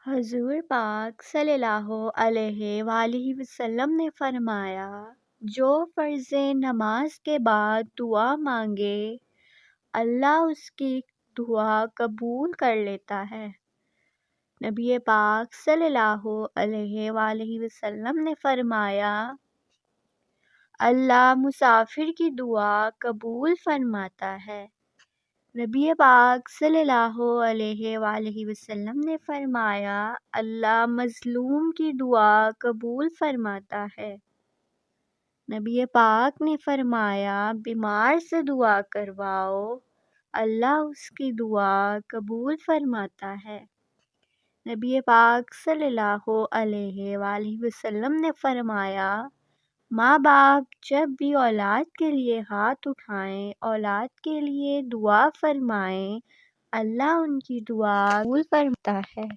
حضور پاک صلی اللہ علیہ وآلہ وسلم نے فرمایا، جو فرض نماز کے بعد دعا مانگے اللہ اس کی دعا قبول کر لیتا ہے۔ نبی پاک صلی اللہ علیہ وآلہ وسلم نے فرمایا، اللہ مسافر کی دعا قبول فرماتا ہے۔ نبی پاک صلی اللہ علیہ وآلہ وسلم نے فرمایا، اللہ مظلوم کی دعا قبول فرماتا ہے۔ نبی پاک نے فرمایا، بیمار سے دعا کرواؤ، اللہ اس کی دعا قبول فرماتا ہے۔ نبی پاک صلی اللہ علیہ وآلہ وسلم نے فرمایا، ماں باپ جب بھی اولاد کے لیے ہاتھ اٹھائیں، اولاد کے لیے دعا فرمائیں، اللہ ان کی دعا قبول فرماتا ہے۔